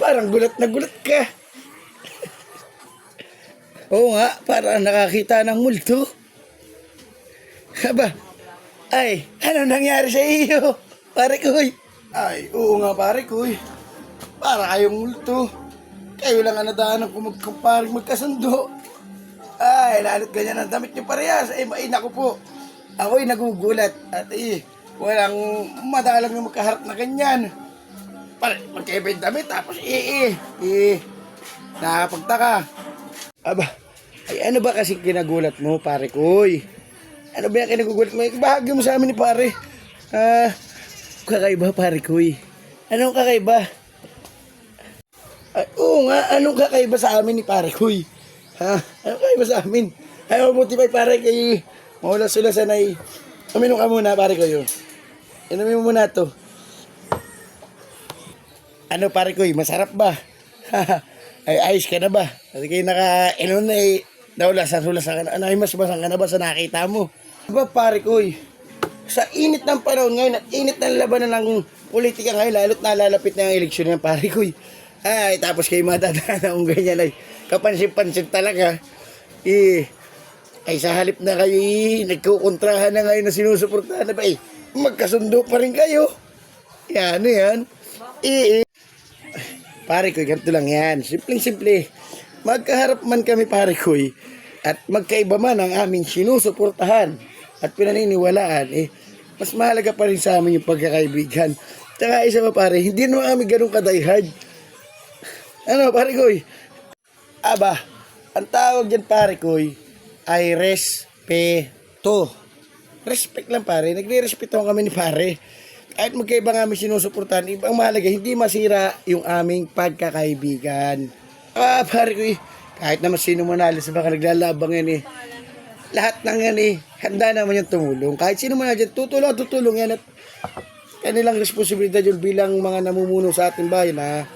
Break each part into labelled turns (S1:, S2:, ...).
S1: Parang gulat na gulat ka. Oo nga, parang nakakita ng multo. Aba, ay, ano nangyari sa iyo? Pare koy. Ay, oo nga pare koy. Para kayong multo. Kayo lang ang nadaanan kung magkumparing magkasundo. Ay, lalo't ganyan ang damit niyo parehas. Ay, naku po. Ako'y nagugulat. At walang madalang yung magkaharap na ganyan. Magkaiba yung damit, tapos nakapagtaka. Aba, ay ano ba kasi kinagulat mo, pare koy? Ano ba yung kinagugulat mo? Ibahagi mo sa amin ni pare. Kakaiba, pare koy. Anong kakaiba? Ay, oo nga, anong kakaiba sa amin ni pare koy? Anong kakaiba sa amin? Ay, mabuti pa pare kay maulas-ulasan ay uminom ka muna, pare koy. Inumin mo muna to. Ano pare koy, masarap ba? Ay ayos ka na ba? Kasi kayo naka-inom na naulasan-ulasan ka na. Ano ay mas basang ka na ba sa nakita mo? Diba pare koy, sa init ng panahon ngayon at init ng labanan ng politika ngayon, lalo't nalalapit na ang eleksyon ng pare koy. Ay tapos kayo matadaan kung ganyan ay kapansin-pansin talaga. Ay sa halip na kayo nagkukontrahan na ngayon na sinusuportahan na ba magkasundo pa rin kayo. Yan, ano yan? Pare koy, ganito lang yan. Simpleng-simple. Magkaharap man kami pare koy at magkaiba man ang aming sinusuportahan at pinaniniwalaan, mas mahalaga pa rin sa amin yung pagkakaibigan. Tsaka isa pa pare, hindi naman kami ganun ka-diehard. Ano pare koy? Aba, ang tawag dyan pare koy ay respeto. Respect lang pare, nagre-respeto kami ni pare. Kahit magkaiba nga aming sinusuportahan, ibang mahalaga, hindi masira yung aming pagkakaibigan. Pare ko kahit naman sino manalo sa baka naglalabang yan lahat ng yan handa naman yung tumulong. Kahit sino man dyan, tutulong yan at kanilang responsibilidad yun bilang mga namumuno sa ating bayan na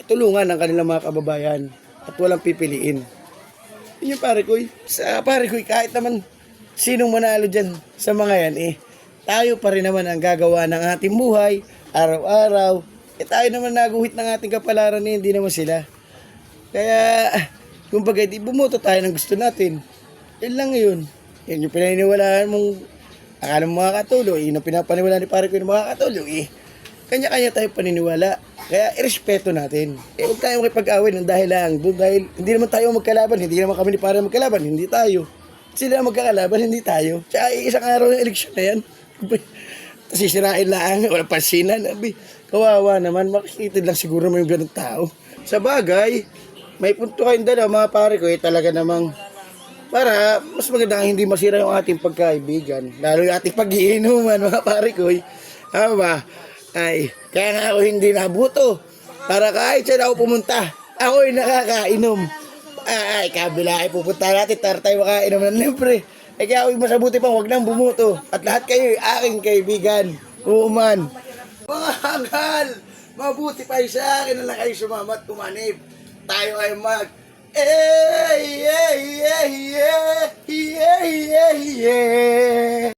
S1: tulungan ang kanilang mga kababayan at walang pipiliin. Yun yung pare ko sa pare ko kahit naman sinong manalo dyan sa mga yan tayo pa rin naman ang gagawa ng ating buhay, araw-araw. Tayo naman naguhit ng ating kapalaran hindi naman sila. Kaya, kumbaga, bumoto tayo ng gusto natin. Yan lang yun. Yan yung pinaniniwalaan mong, akala mo makakatulong, yung pinapaniwalaan ni pare ko yung makakatulong, kanya-kanya tayo paniniwala. Kaya, irespeto natin. Huwag tayo makipag-away ng dahil lang. Dahil, hindi naman tayo magkalaban, hindi naman kami ni pare magkalaban, hindi tayo. Sila magkakalaban, hindi tayo. Tsaka, isang araw ng eleksyon na yan. Sisirain lang, walang pansinan. Kawawa naman, makikita lang siguro may ganun tao. Sa bagay, may punto kayong dalawa mga pare ko talaga namang para mas maganda hindi masira yung ating pagkaibigan. Lalo yung ating pag-iinuman mga pare ko. Ba? Ay, kaya nga ako hindi nabuto. Para kahit saan ako pumunta, ako'y nakakainom. Ay, kabila ay pupunta natin, tayo makainom ng libre. Kaya ako'y masabuti pang wag nang bumuto. At lahat kayo aking kaibigan. Oo man. Mga hangal, mabuti pa sa akin na lang kayo sumama at tumanib. Tayo ay mag yeah.